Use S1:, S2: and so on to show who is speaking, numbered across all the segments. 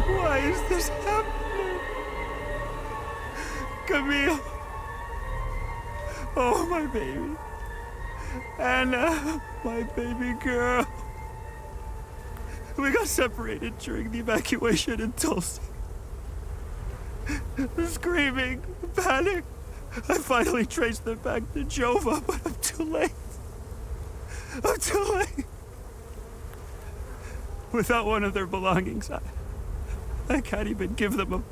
S1: Why is this happening? Camille. Oh, my baby. Anna, my baby girl. We got separated during the evacuation in Tulsa. Screaming, panic. I finally traced them back to Jova, but I'm too late. I'm too late. Without one of their belongings, I can't even give them a...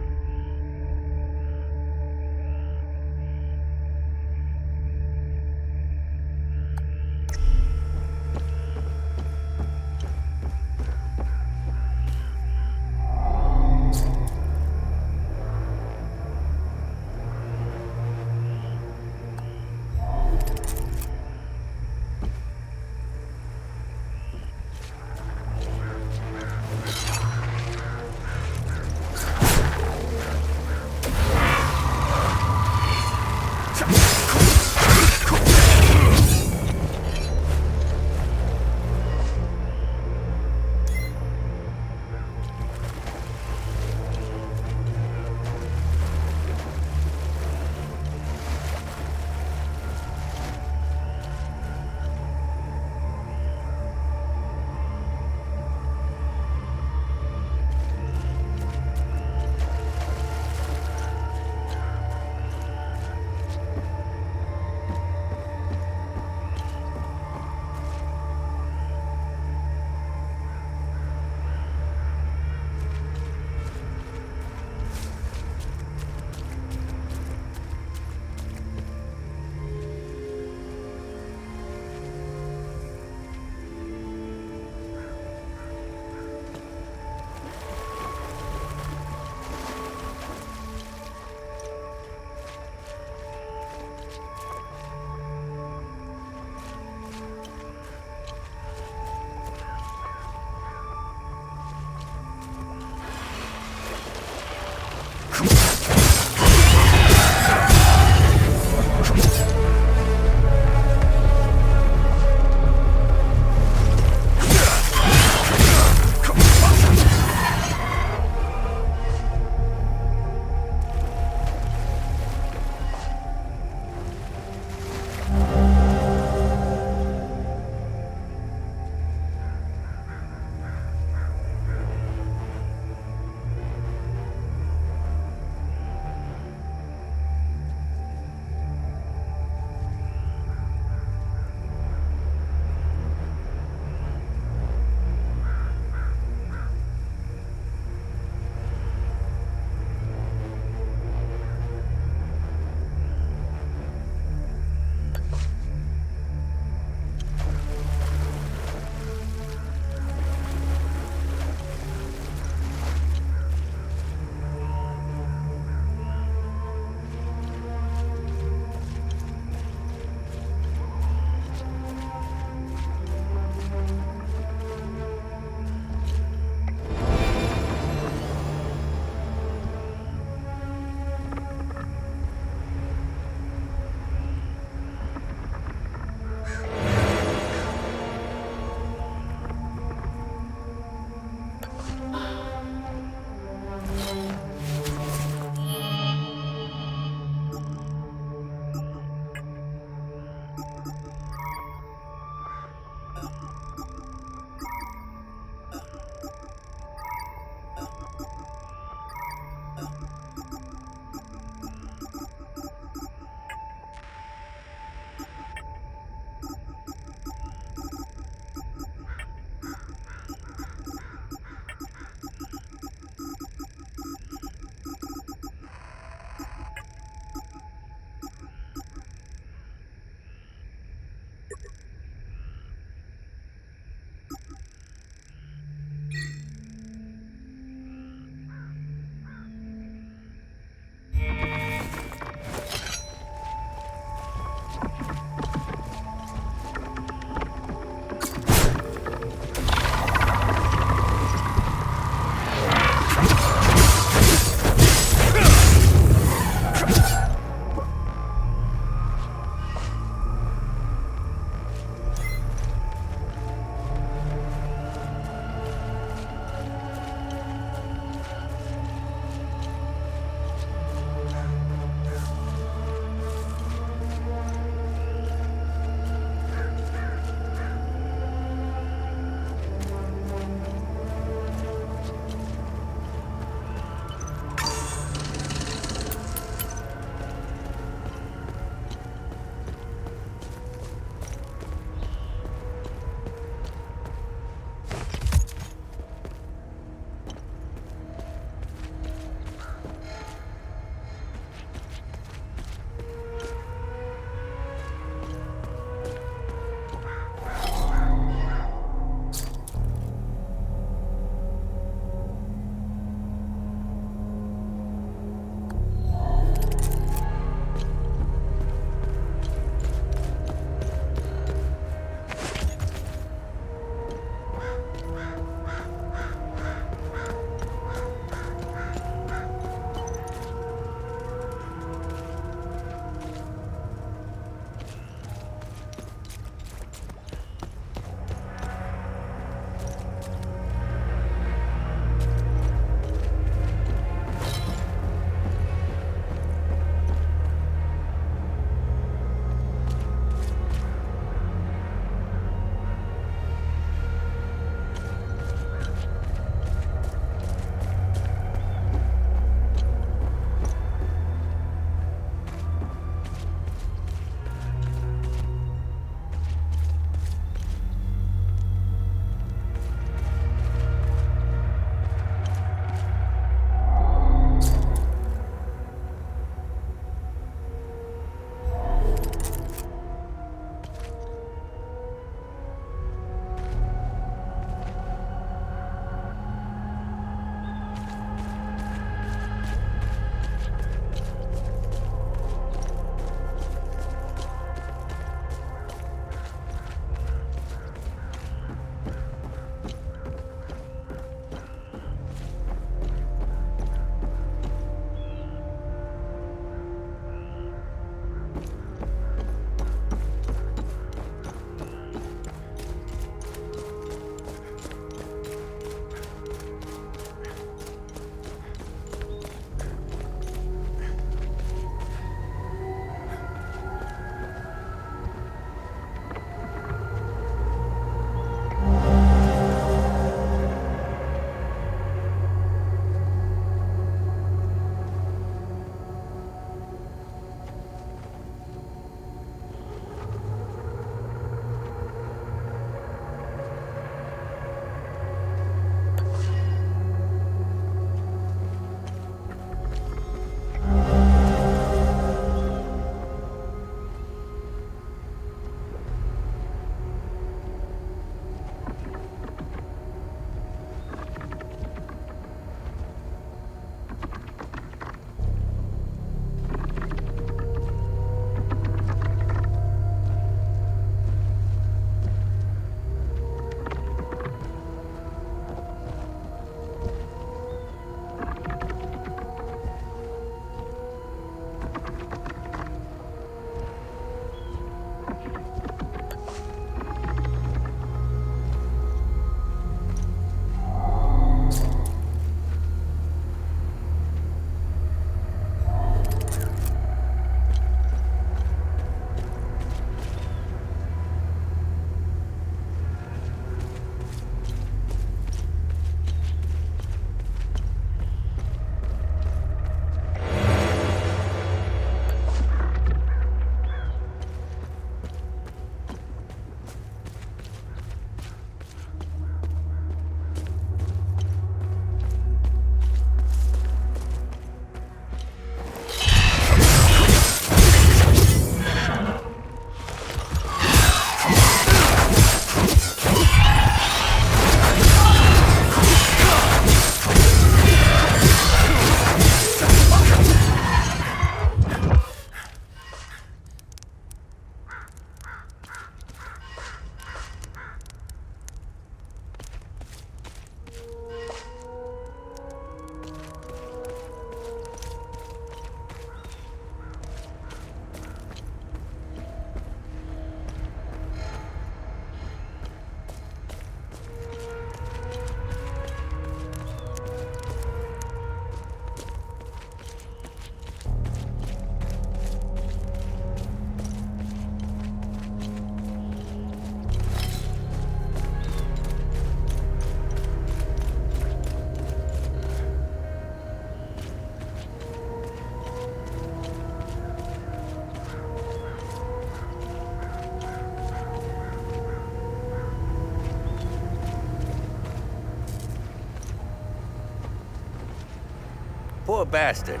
S2: Poor bastard.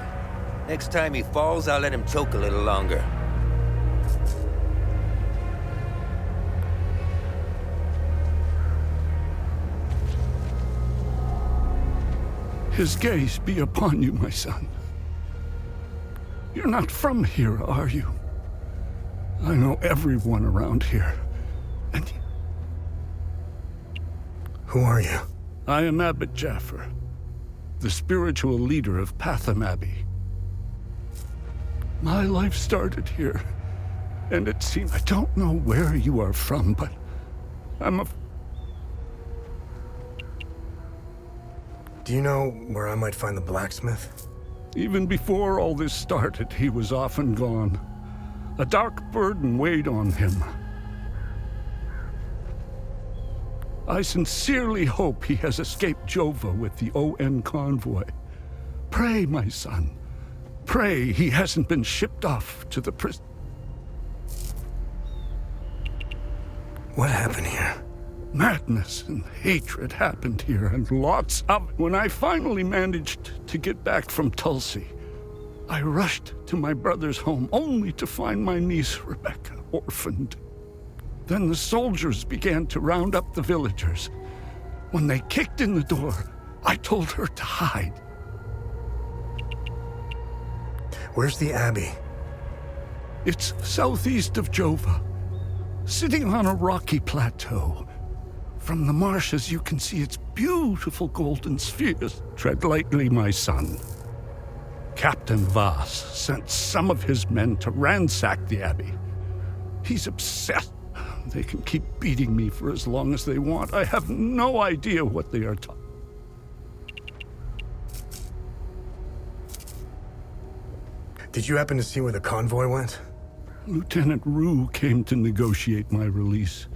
S2: Next time he falls, I'll let him choke a little longer.
S3: His gaze be upon you, my son. You're not from here, are you? I know everyone around here. And
S4: who are you?
S3: I am Abbot Jaffer, the spiritual leader of Patham Abbey. My life started here, and it seems I don't know where you are from, but
S4: Do you know where I might find the blacksmith?
S3: Even before all this started, he was often gone. A dark burden weighed on him. I sincerely hope he has escaped Jova with the ON convoy. Pray, my son. Pray he hasn't been shipped off to the prison.
S4: What happened here?
S3: Madness and hatred happened here, and lots of it. When I finally managed to get back from Tulsi, I rushed to my brother's home only to find my niece Rebecca orphaned. Then the soldiers began to round up the villagers. When they kicked in the door, I told her to hide.
S4: Where's the abbey?
S3: It's southeast of Jova, sitting on a rocky plateau. From the marshes you can see its beautiful golden spheres. Tread lightly, my son. Captain Voss sent some of his men to ransack the abbey. He's obsessed. They can keep beating me for as long as they want. I have no idea what they are talking.
S4: Did you happen to see where the convoy went?
S3: Lieutenant Rue came to negotiate my release.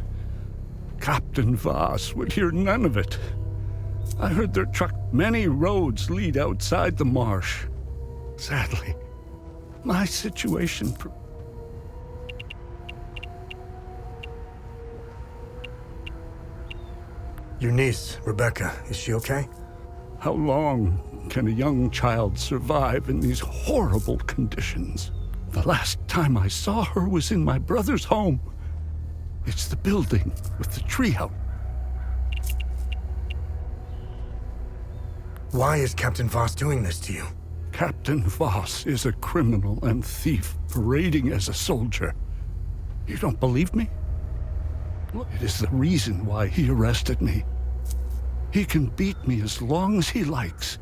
S3: Captain Voss would hear none of it. I heard their truck. Many roads lead outside the marsh. Sadly, my situation...
S4: Your niece, Rebecca, is she okay?
S3: How long can a young child survive in these horrible conditions? The last time I saw her was in my brother's home. It's the building with the treehouse.
S4: Why is Captain Voss doing this to you?
S3: Captain Voss is a criminal and thief parading as a soldier. You don't believe me? Look, it is the reason why he arrested me. He can beat me as long as he likes.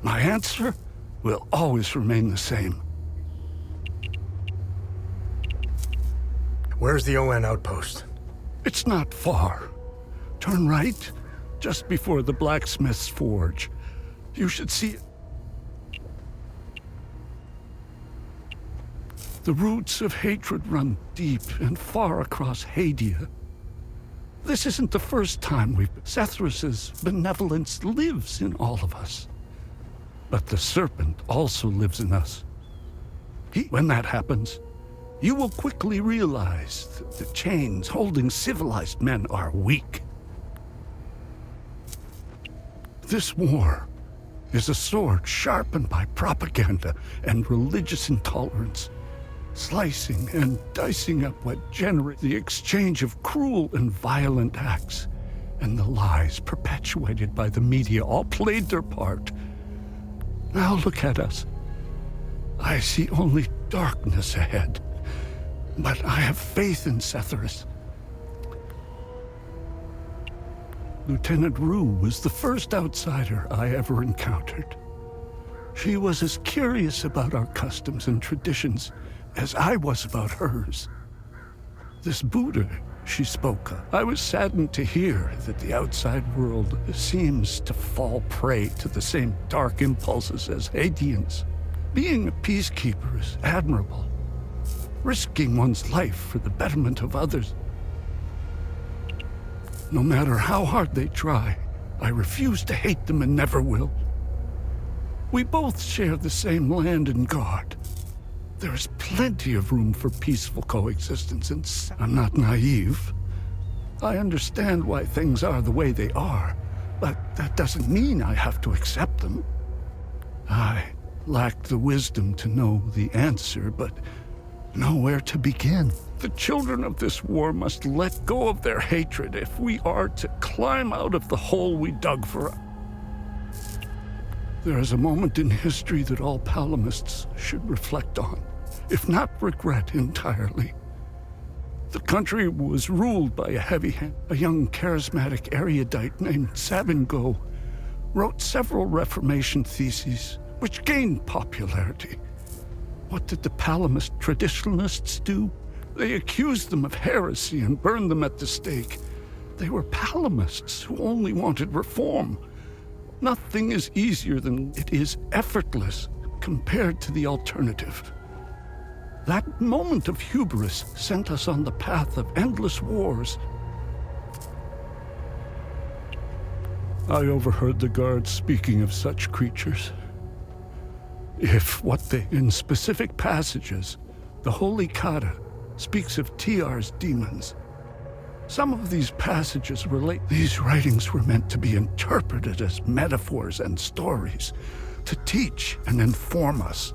S3: My answer will always remain the same.
S4: Where's the ON outpost?
S3: It's not far. Turn right, just before the blacksmith's forge. You should see it. The roots of hatred run deep and far across Hadia. This isn't the first time Sethrus's benevolence lives in all of us. But the serpent also lives in us. When that happens, you will quickly realize that the chains holding civilized men are weak. This war is a sword sharpened by propaganda and religious intolerance, slicing and dicing up what generates the exchange of cruel and violent acts, and the lies perpetuated by the media all played their part. Now look at us. I see only darkness ahead, but I have faith in Sethrus. Lieutenant Rue was the first outsider I ever encountered. She was as curious about our customs and traditions as I was about hers. This Buddha she spoke of, I was saddened to hear that the outside world seems to fall prey to the same dark impulses as Hadians. Being a peacekeeper is admirable, risking one's life for the betterment of others. No matter how hard they try, I refuse to hate them and never will. We both share the same land and God. There is plenty of room for peaceful coexistence, and I'm not naive. I understand why things are the way they are, but that doesn't mean I have to accept them. I lacked the wisdom to know the answer, but know where to begin. The children of this war must let go of their hatred if we are to climb out of the hole we dug for us. There is a moment in history that all palamists should reflect on, if not regret entirely. The country was ruled by a heavy hand. A young charismatic erudite named Savingo wrote several Reformation theses, which gained popularity. What did the Palamist traditionalists do? They accused them of heresy and burned them at the stake. They were Palamists who only wanted reform. Nothing is easier than it is effortless compared to the alternative. That moment of hubris sent us on the path of endless wars. I overheard the guards speaking of such creatures. If what they, in specific passages, the Holy Kata speaks of Tiar's demons. Some of these passages relate. These writings were meant to be interpreted as metaphors and stories, to teach and inform us.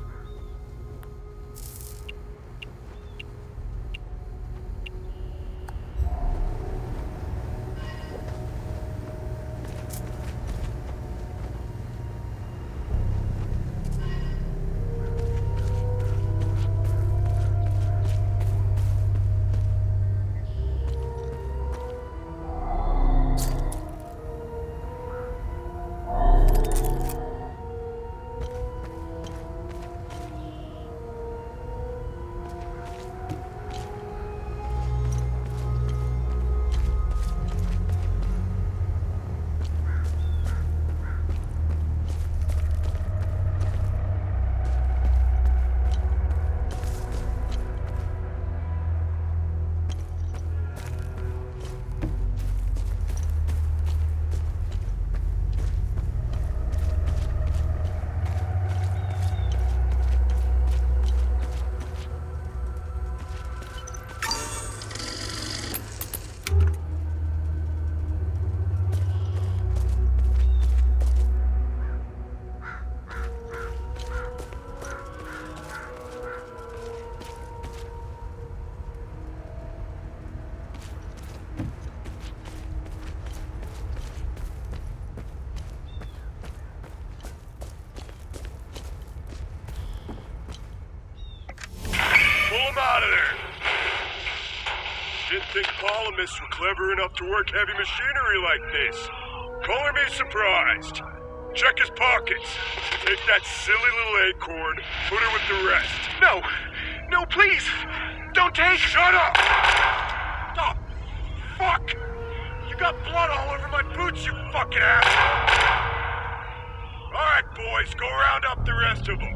S5: Out of there! Didn't think Polemists were clever enough to work heavy machinery like this. Color me surprised. Check his pockets. Take that silly little acorn, put her with the rest.
S6: No! No, please! Don't take...
S5: Shut up!
S6: Oh, fuck! You got blood all over my boots, you fucking asshole!
S5: Alright, boys, go round up the rest of them.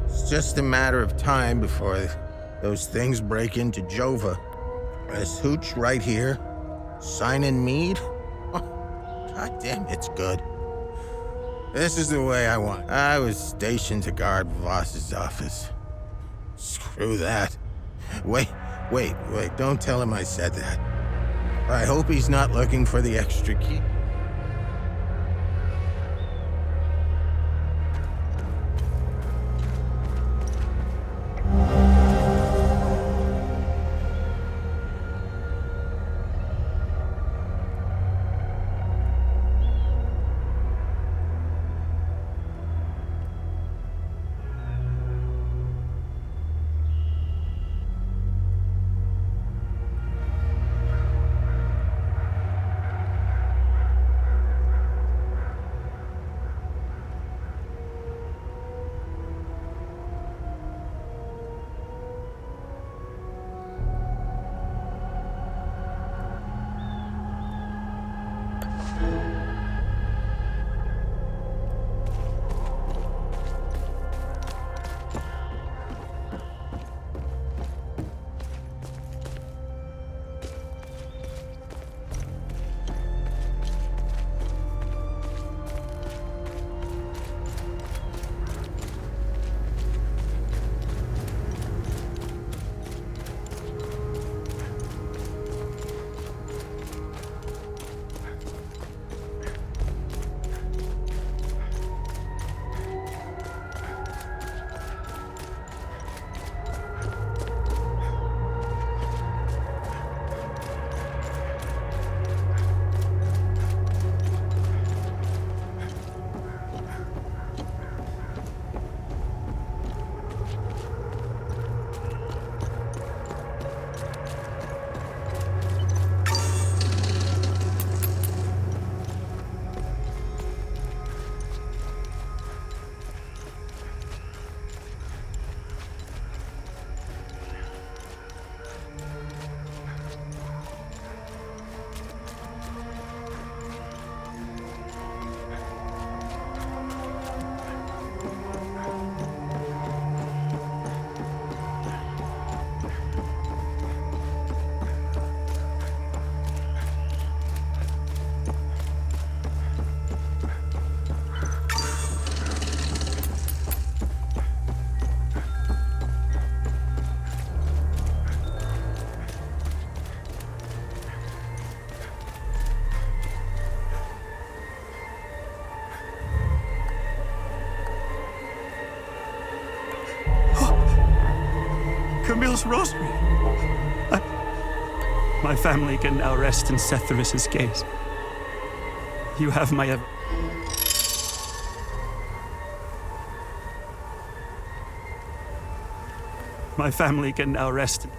S7: It's just a matter of time before those things break into Jova. This hooch right here, signing mead. Oh, God damn, it's good. This is the way I want. I was stationed to guard Voss's office. Screw that. Wait, don't tell him I said that. I hope he's not looking for the extra key.
S1: Gabriel's rosary. My family can now rest in Sethrus's gaze. You have my My family can now rest in...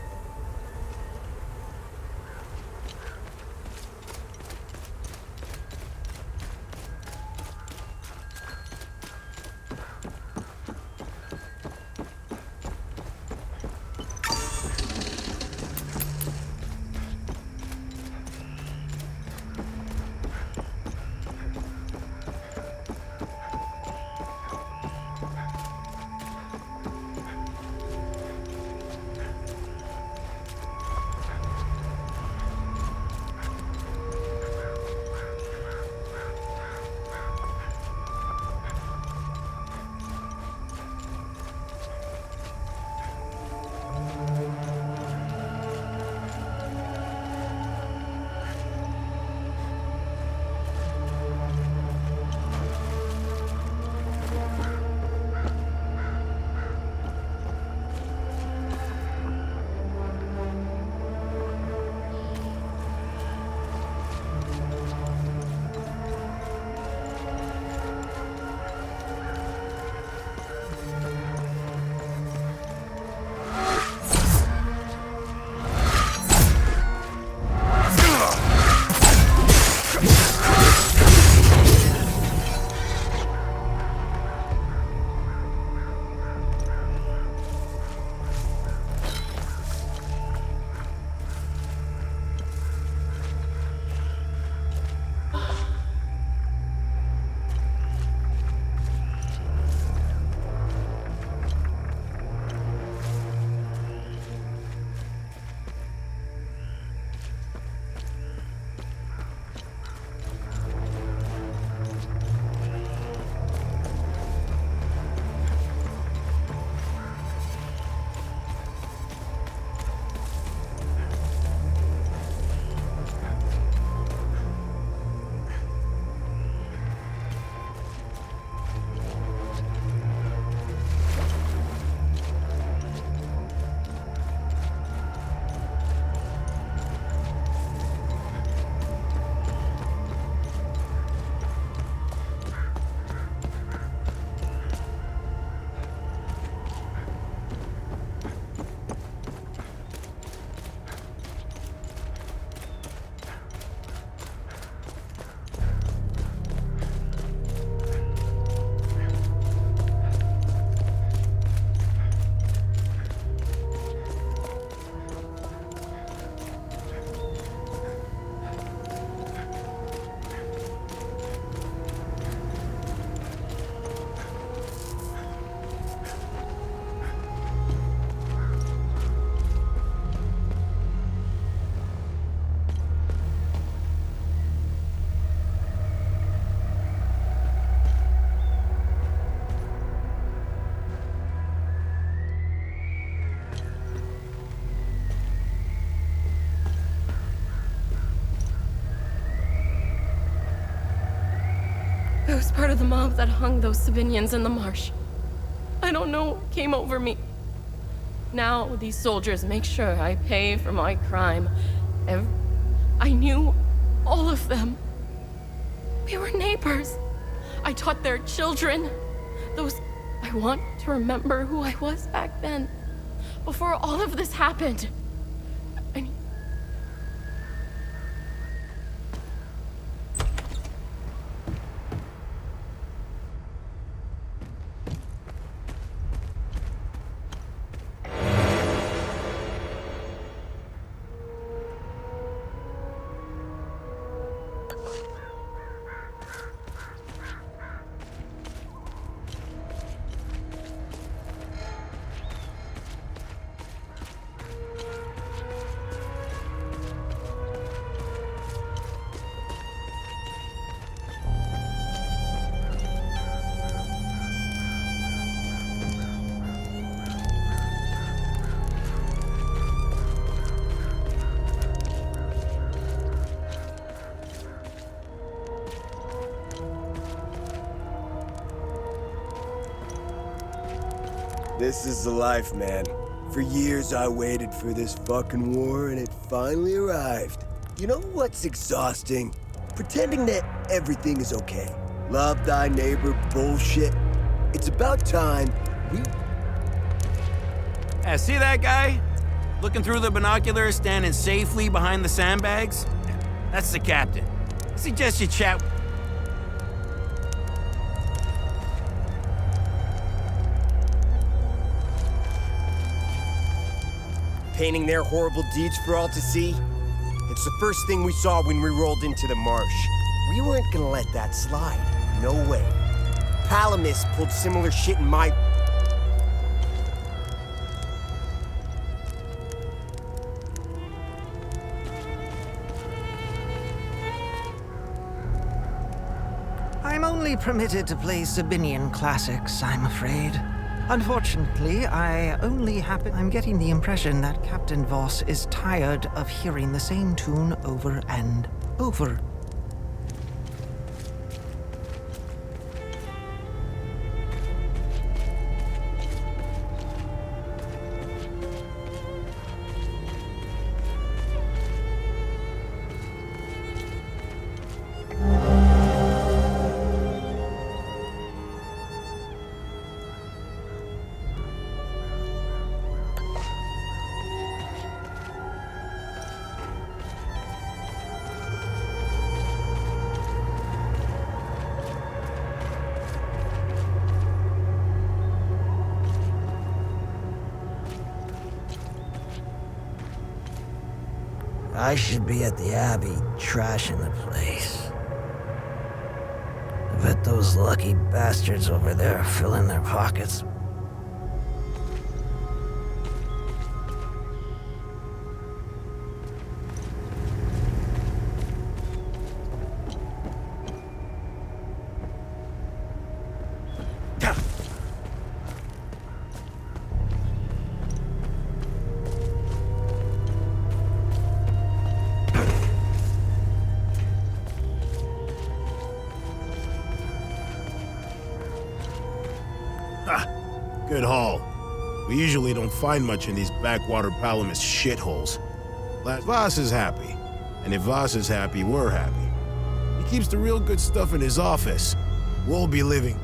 S8: I was part of the mob that hung those civilians in the marsh. I don't know what came over me. Now these soldiers make sure I pay for my crime. I knew all of them. We were neighbors. I taught their children. I want to remember who I was back then, before all of this happened.
S9: This is the life, man. For years I waited for this fucking war, and it finally arrived. You know what's exhausting? Pretending that everything is okay. Love thy neighbor bullshit. It's about time we...
S10: See that guy? Looking through the binoculars, standing safely behind the sandbags? That's the captain. I suggest you chat...
S9: Painting their horrible deeds for all to see? It's the first thing we saw when we rolled into the marsh. We weren't gonna let that slide. No way. Palamis pulled similar shit in my...
S11: I'm only permitted to play Sabinian classics, I'm afraid. Unfortunately, I'm getting the impression that Captain Voss is tired of hearing the same tune over and over. I should be at the Abbey, trashing the place. I bet those lucky bastards over there are filling their pockets.
S12: Good haul. We usually don't find much in these backwater Palamis shitholes. Voss is happy. And if Voss is happy, we're happy. He keeps the real good stuff in his office. We'll be living.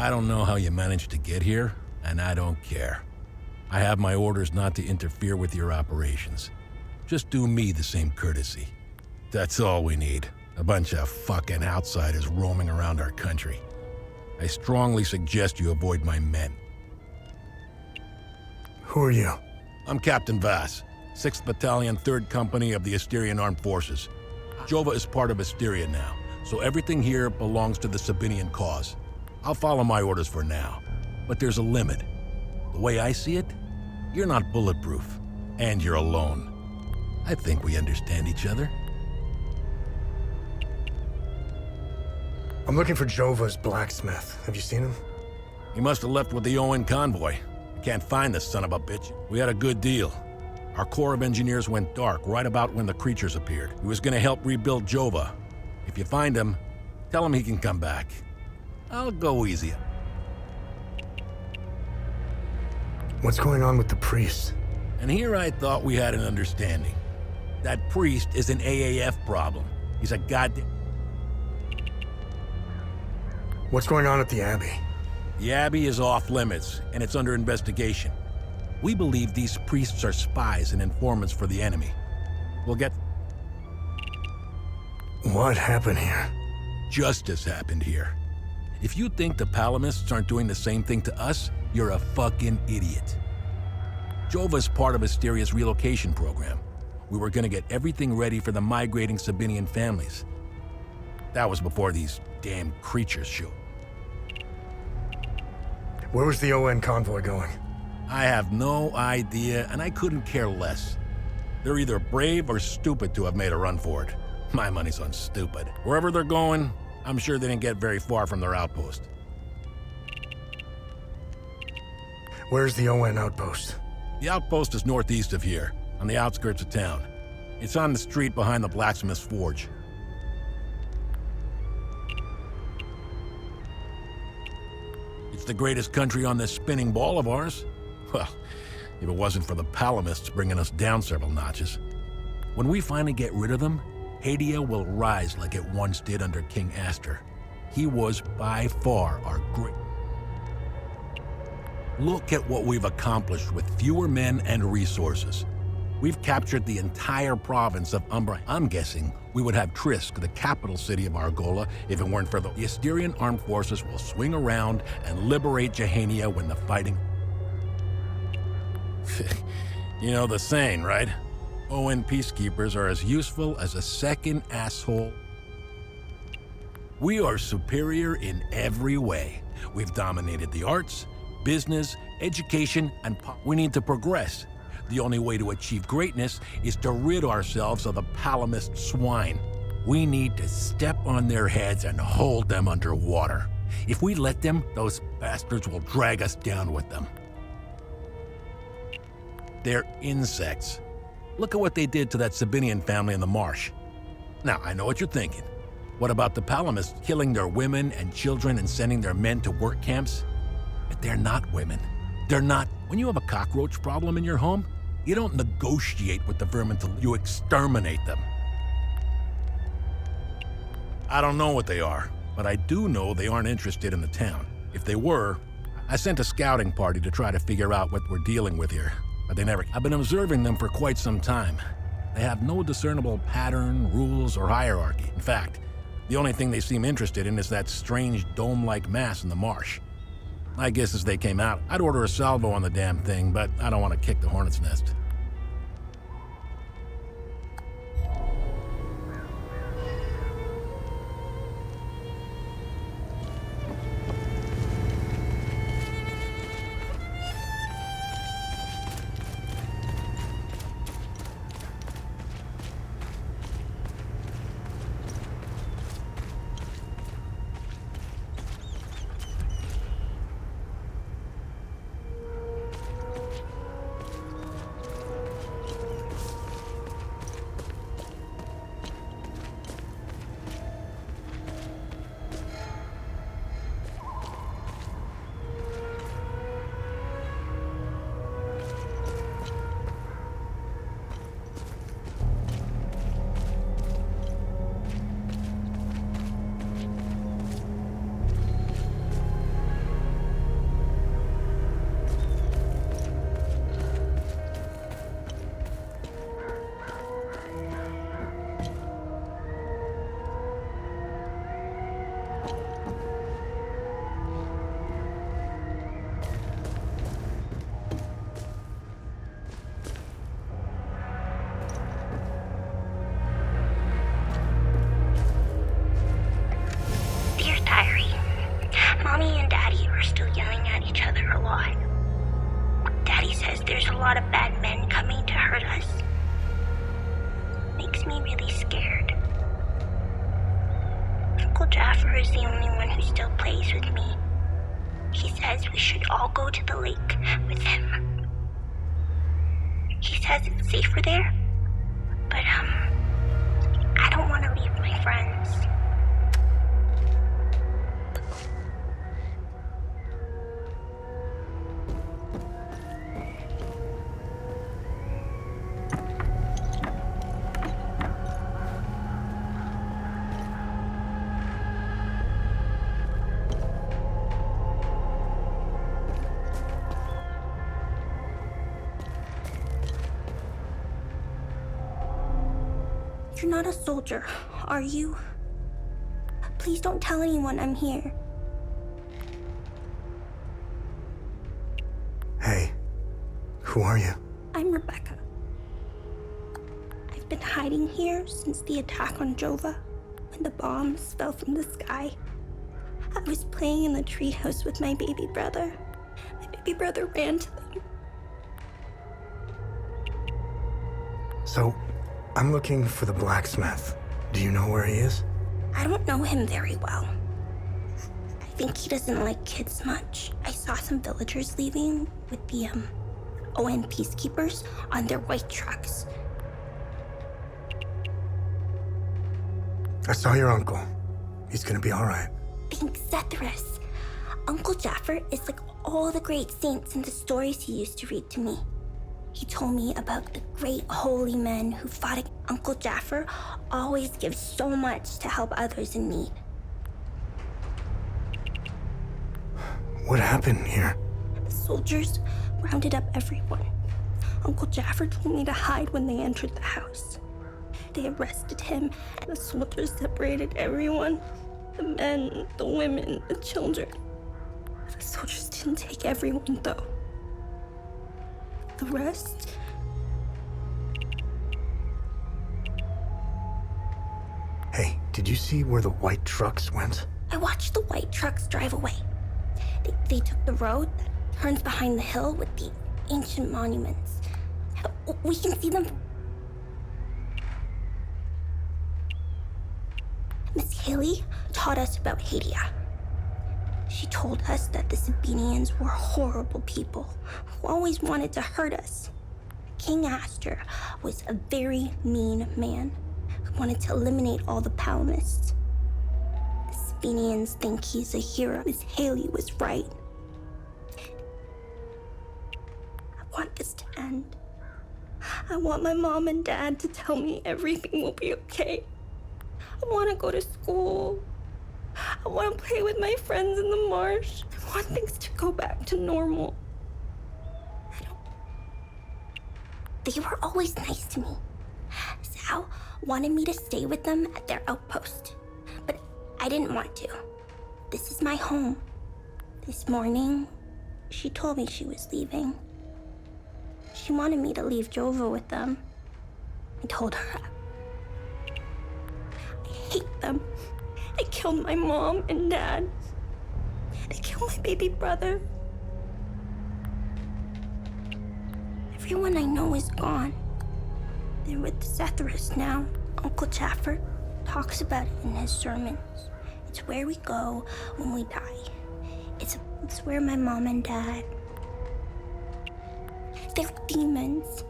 S13: I don't know how you managed to get here, and I don't care. I have my orders not to interfere with your operations. Just do me the same courtesy. That's all we need. A bunch of fucking outsiders roaming around our country. I strongly suggest you avoid my men.
S4: Who are you?
S13: I'm Captain Voss, 6th Battalion, 3rd Company of the Asterian Armed Forces. Jova is part of Asteria now, so everything here belongs to the Sabinian cause. I'll follow my orders for now, but there's a limit. The way I see it, you're not bulletproof, and you're alone. I think we understand each other.
S4: I'm looking for Jova's blacksmith. Have you seen him?
S13: He must have left with the UN convoy. I can't find the son of a bitch. We had a good deal. Our Corps of Engineers went dark right about when the creatures appeared. He was gonna help rebuild Jova. If you find him, tell him he can come back. I'll go easy.
S4: What's going on with the priest?
S13: And here I thought we had an understanding. That priest is an AAF problem. He's a goddamn...
S4: What's going on at the Abbey?
S13: The Abbey is off limits, and it's under investigation. We believe these priests are spies and informants for the enemy. We'll get...
S4: What happened here?
S13: Justice happened here. If you think the Palamists aren't doing the same thing to us, you're a fucking idiot. Jova's part of Asteria's relocation program. We were gonna get everything ready for the migrating Sabinian families. That was before these damn creatures showed.
S4: Where was the ON convoy going?
S13: I have no idea, and I couldn't care less. They're either brave or stupid to have made a run for it. My money's on stupid. Wherever they're going, I'm sure they didn't get very far from their outpost.
S4: Where's the ON outpost?
S13: The outpost is northeast of here, on the outskirts of town. It's on the street behind the blacksmith's forge. It's the greatest country on this spinning ball of ours. Well, if it wasn't for the Palamists bringing us down several notches. When we finally get rid of them, Hadia will rise like it once did under King Aster. He was by far our great... Look at what we've accomplished with fewer men and resources. We've captured the entire province of Umbra. I'm guessing we would have Trisk, the capital city of Argola, if it weren't for the Asterian armed forces will swing around and liberate Jehania when the fighting... You know the saying, right? ON peacekeepers are as useful as a second asshole. We are superior in every way. We've dominated the arts, business, education, and we need to progress. The only way to achieve greatness is to rid ourselves of the Palamist swine. We need to step on their heads and hold them underwater. If we let them, those bastards will drag us down with them. They're insects. Look at what they did to that Sabinian family in the marsh. Now, I know what you're thinking. What about the Palamists killing their women and children and sending their men to work camps? But they're not women. They're not. When you have a cockroach problem in your home, you don't negotiate with the vermin till you exterminate them. I don't know what they are, but I do know they aren't interested in the town. If they were, I sent a scouting party to try to figure out what we're dealing with here. But they never... I've been observing them for quite some time. They have no discernible pattern, rules, or hierarchy. In fact, the only thing they seem interested in is that strange dome-like mass in the marsh. My guess is they came out. I'd order a salvo on the damn thing, but I don't want to kick the hornet's nest.
S14: You're not a soldier, are you? Please don't tell anyone I'm here.
S4: Who are you?
S14: I'm Rebecca. I've been hiding here since the attack on Jova, when the bombs fell from the sky. I was playing in the treehouse with my baby brother. My baby brother ran to them.
S4: So, I'm looking for the blacksmith. Do you know where he is?
S14: I don't know him very well. I think he doesn't like kids much. I saw some villagers leaving with the, ON peacekeepers on their white trucks.
S4: I saw your uncle. He's gonna be all right.
S14: Thanks, Zethris. Uncle Jaffer is like all the great saints in the stories he used to read to me. He told me about the great holy men who fought against Uncle Jaffer always gives so much to help others in need.
S4: What happened here?
S14: The soldiers rounded up everyone. Uncle Jaffer told me to hide when they entered the house. They arrested him, and the soldiers separated everyone. The men, the women, the children. The soldiers didn't take everyone, though. The rest...
S4: Hey, did you see where the white trucks went?
S14: I watched the white trucks drive away. They took the road that turns behind the hill with the ancient monuments. We can see them. Miss Haley taught us about Hadia. She told us that the Sabinians were horrible people who always wanted to hurt us. King Astor was a very mean man who wanted to eliminate all the Palamists. The Sabinians think he's a hero. Miss Haley was right. I want this to end. I want my mom and dad to tell me everything will be okay. I want to go to school. I want to play with my friends in the marsh. I want things to go back to normal. They were always nice to me. Sal wanted me to stay with them at their outpost, but I didn't want to. This is my home. This morning, she told me she was leaving. She wanted me to leave Jova with them. I told her I hate them. They killed my mom and dad. They killed my baby brother. Everyone I know is gone. They're with Zethris now. Uncle Jaffer talks about it in his sermons. It's where we go when we die. It's where my mom and dad... They're demons.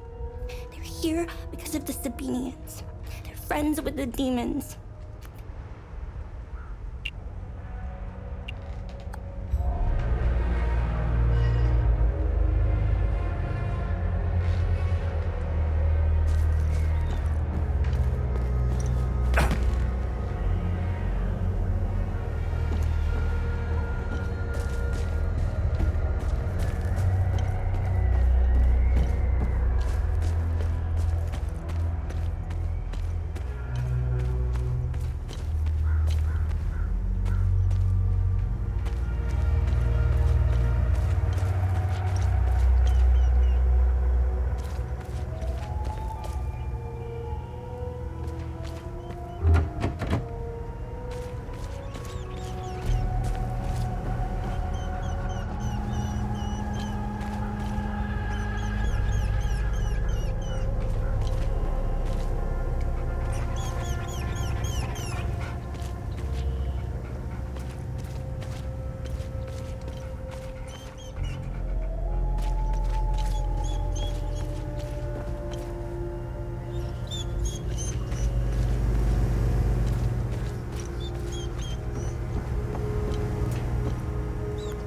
S14: They're here because of the Sabinians. They're friends with the demons.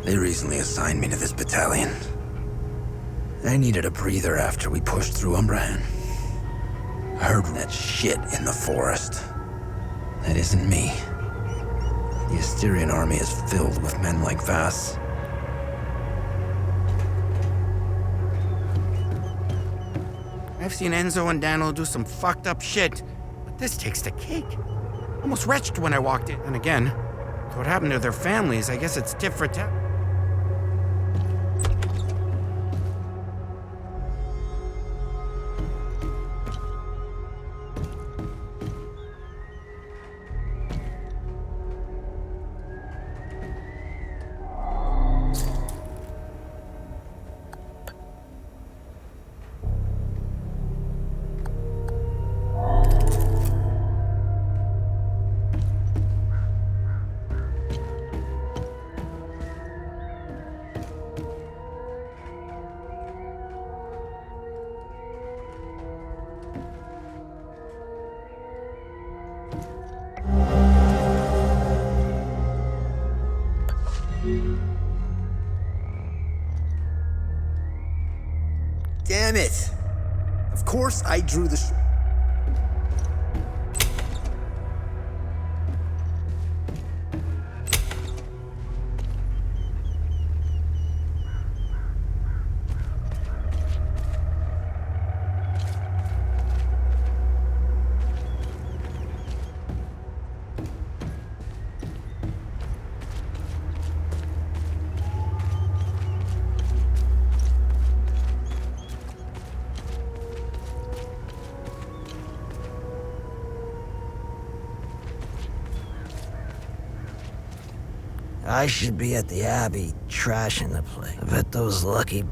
S15: They recently assigned me to this battalion. I needed a breather after we pushed through Umbrahan. I heard that shit in the forest. That isn't me. The Asterian army is filled with men like Vas.
S10: I've seen Enzo and Daniel do some fucked up shit, but this takes the cake. Almost retched when I walked in. And again, what happened to their families, I guess it's tit for tat.
S9: Damn it! Of course I drew the
S11: I should be at the Abbey, trashing the place. I bet those lucky...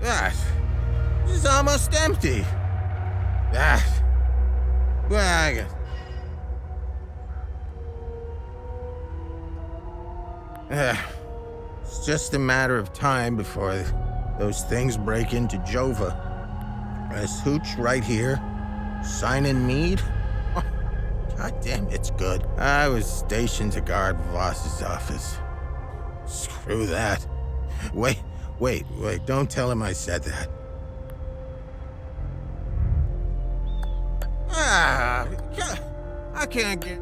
S7: That is almost empty. That. Well, I guess. It's just a matter of time before those things break into Jova. As Hooch right here, signing Mead. Oh, God damn, it's good. I was stationed to guard Voss's office. Screw that. Wait, don't tell him I said that. I can't get...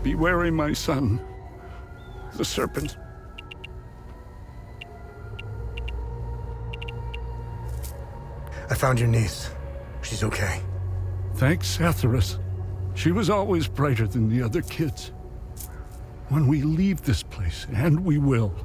S3: Be wary, my son. The serpent.
S4: I found your niece. She's okay.
S3: Thanks, Atheris. She was always brighter than the other kids. When we leave this place, and we will,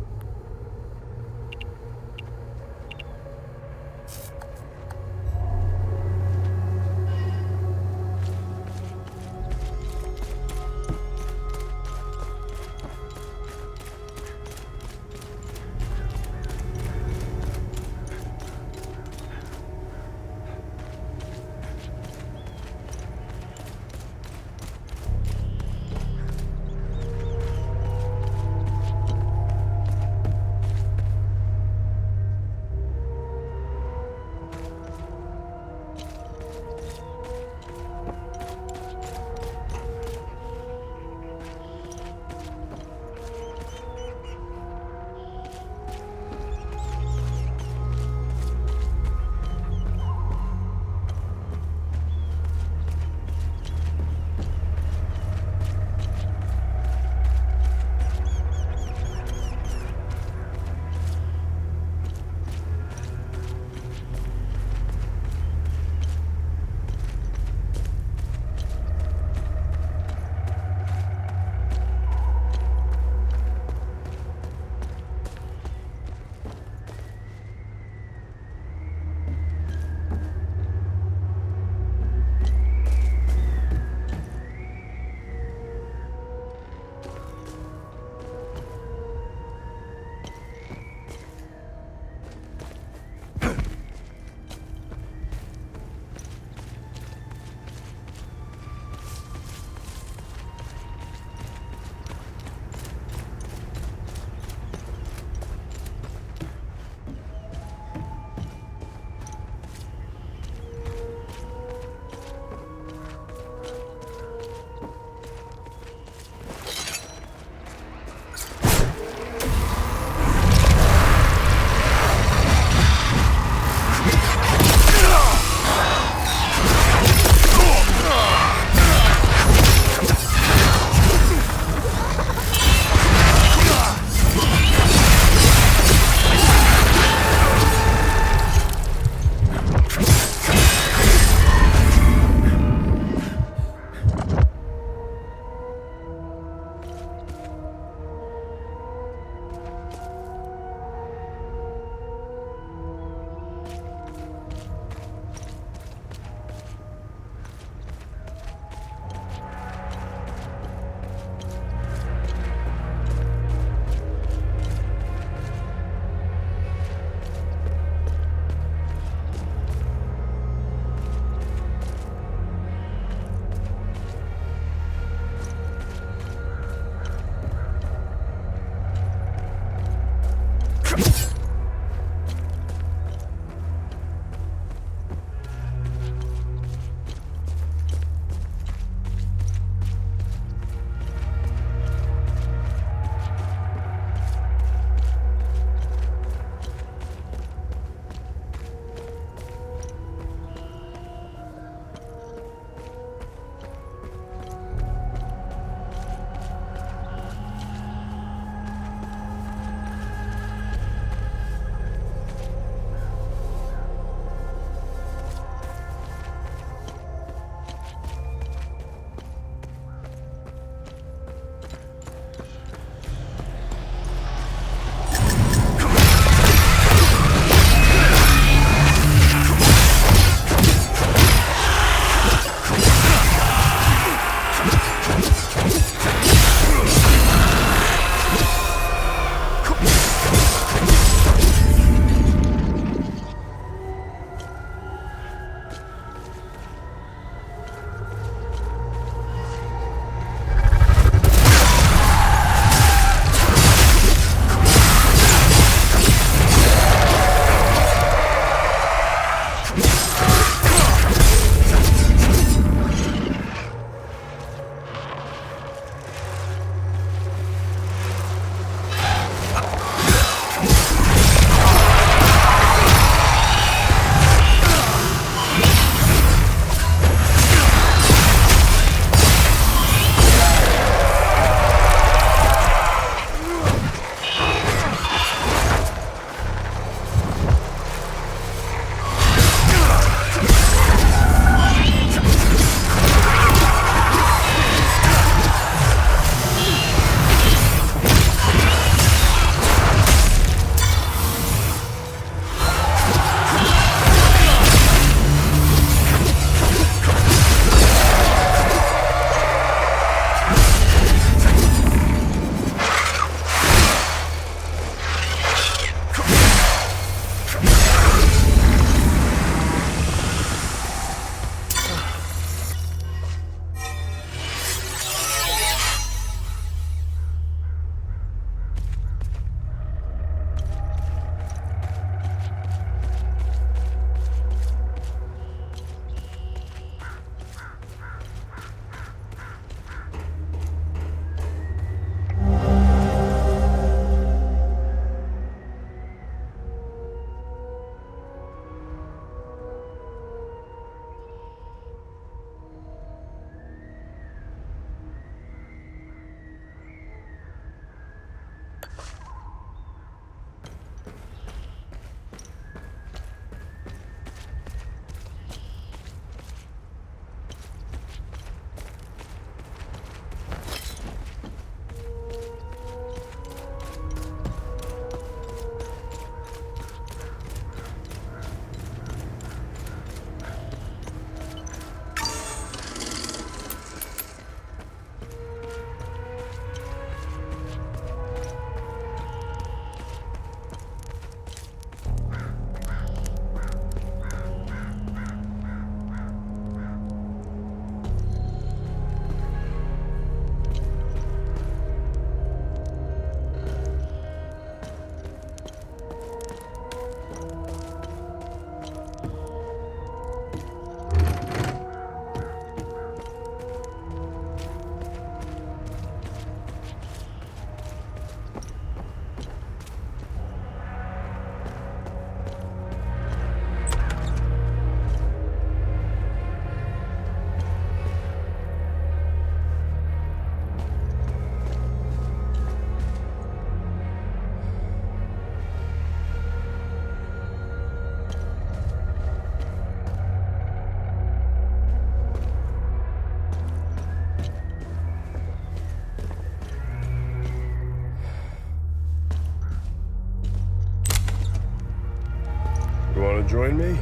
S5: wanna join me?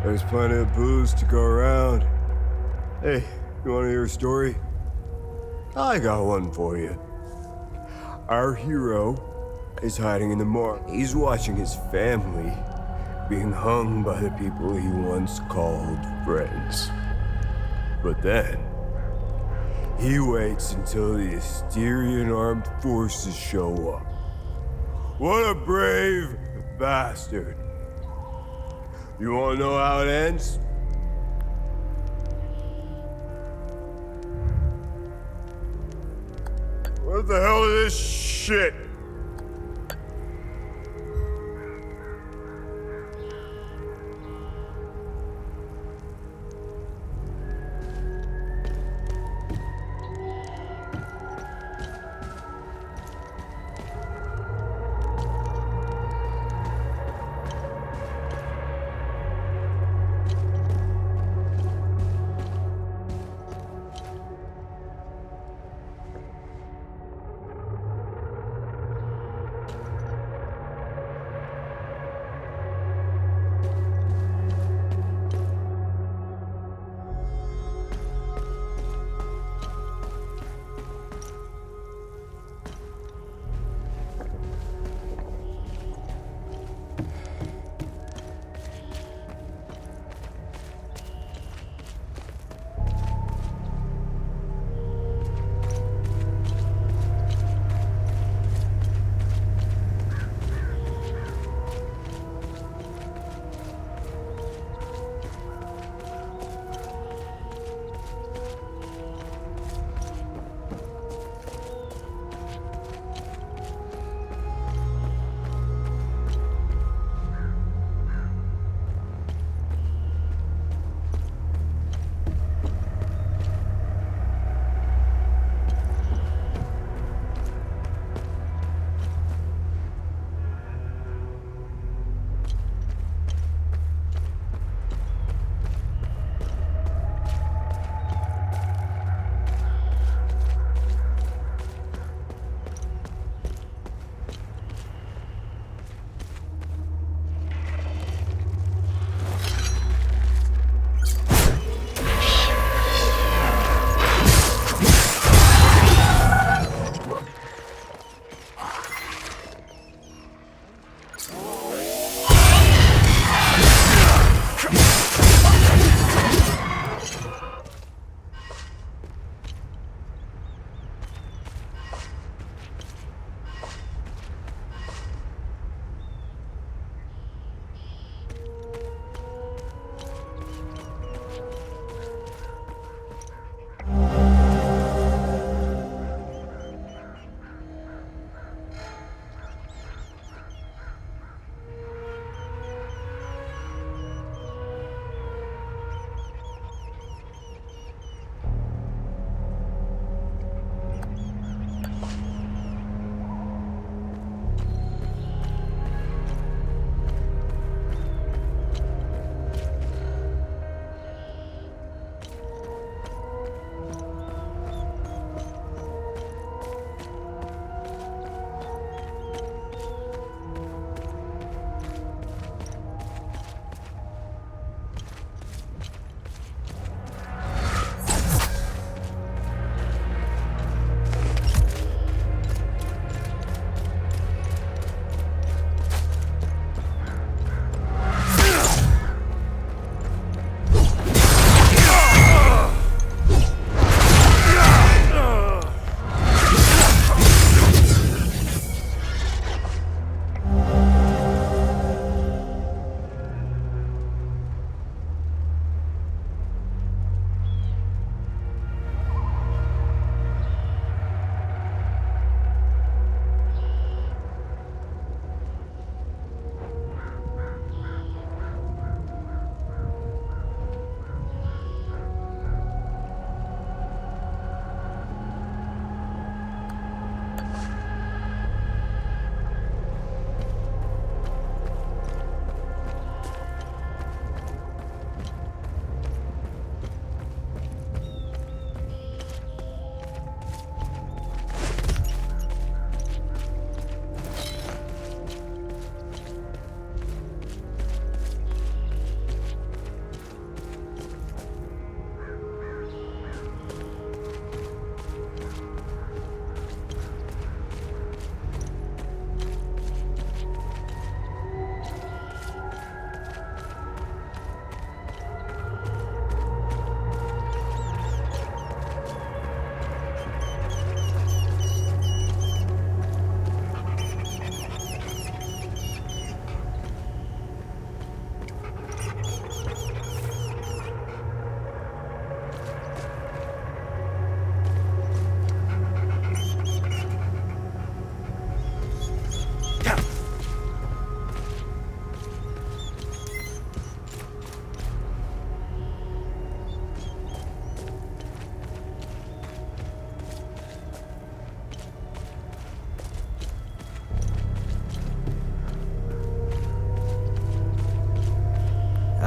S5: There's plenty of booze to go around. Hey, you wanna hear a story? I got one for you. Our hero is hiding in the marsh. He's watching his family being hung by the people he once called friends. But then, he waits until the Asterian armed forces show up. What a brave bastard. You wanna know how it ends? What the hell is this shit?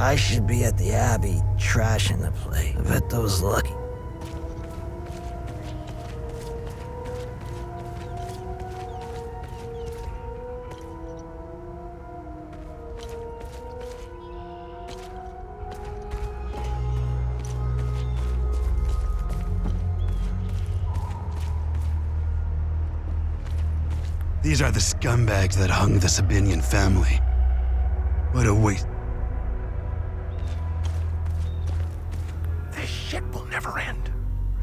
S11: I should be at the Abbey, trashing the place. I bet those lucky.
S16: These are the scumbags that hung the Sabinian family. What a waste.
S10: This shit will never end.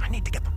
S10: I need to get them.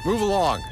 S17: Move along.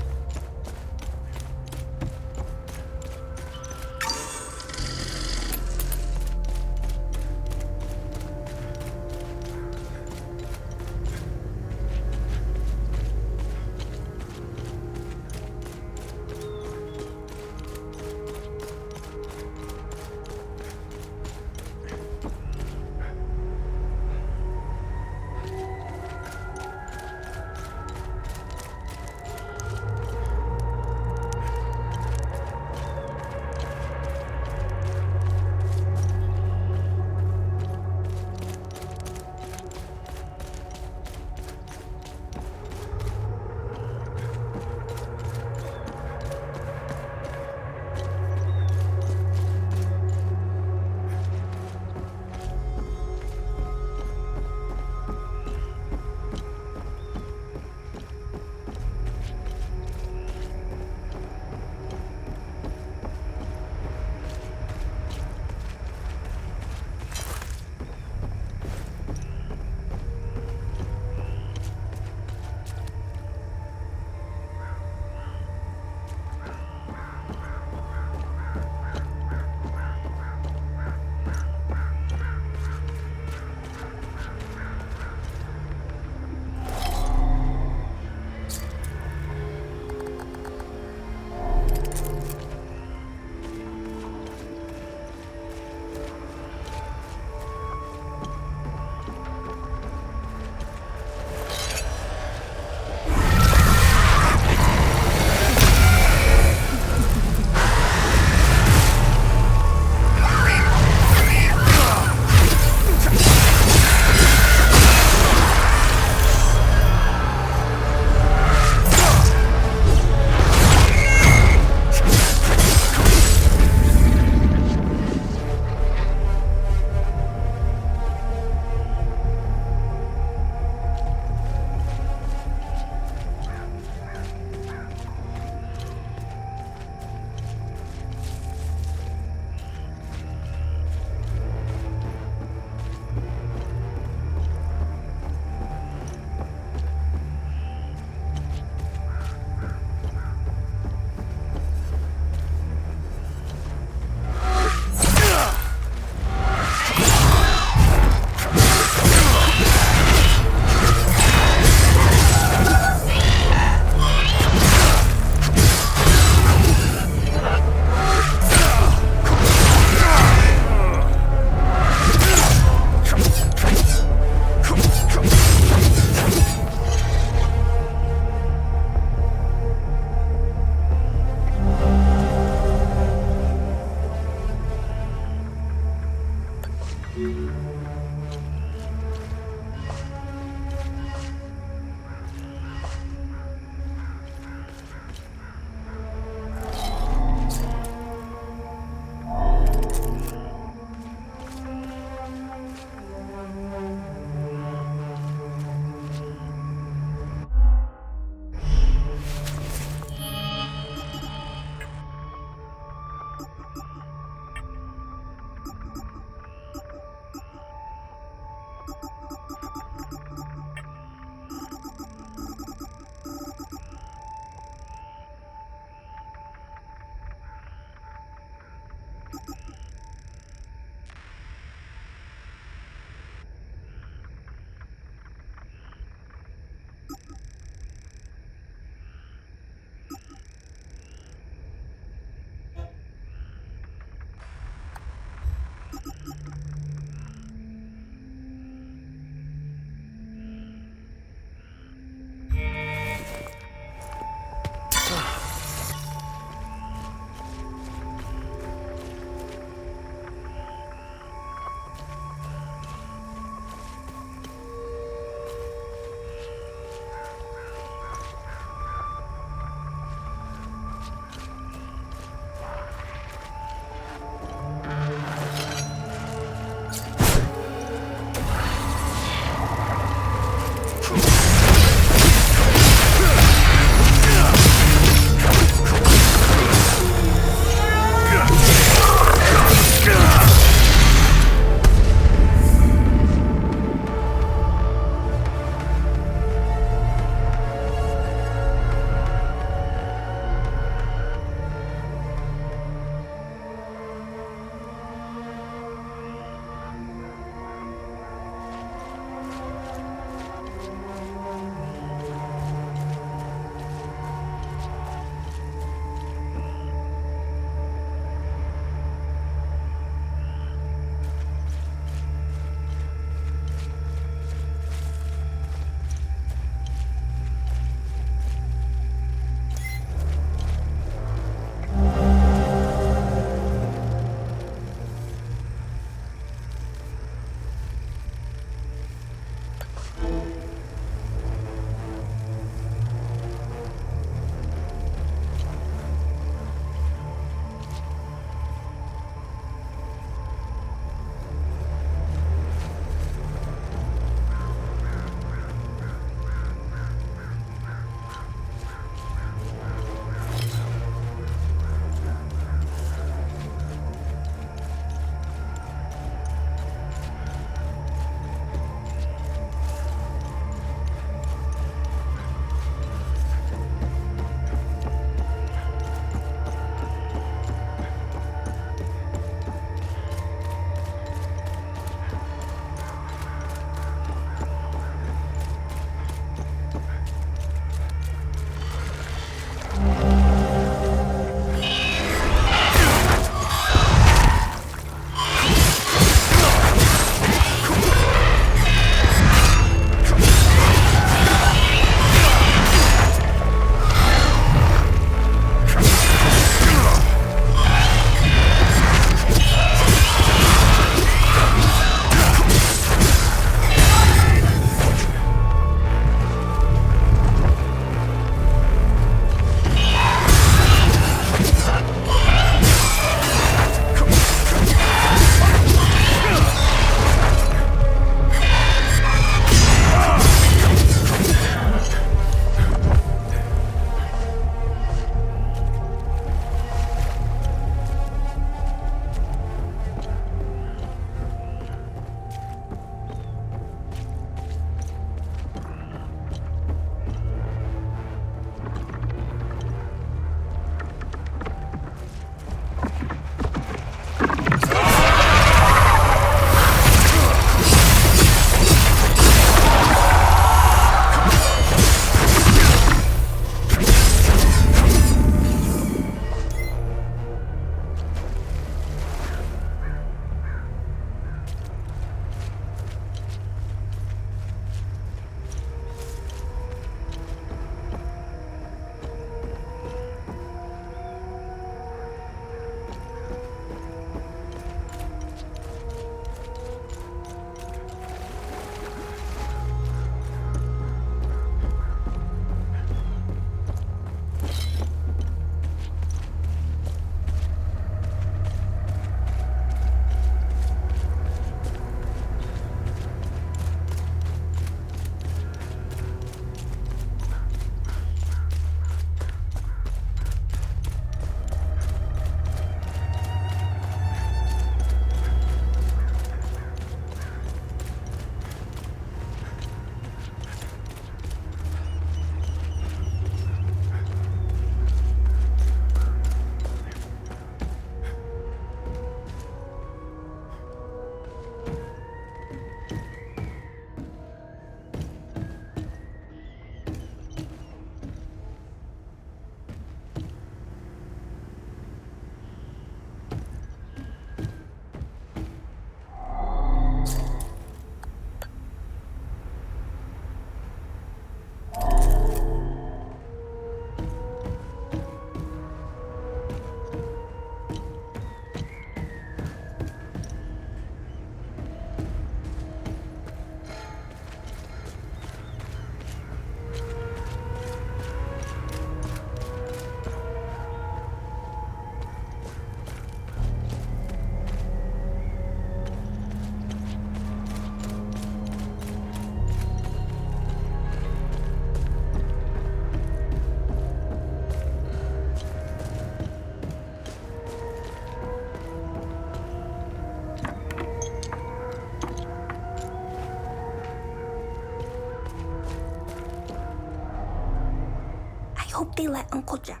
S14: they let Uncle Jack.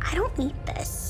S14: I don't need this.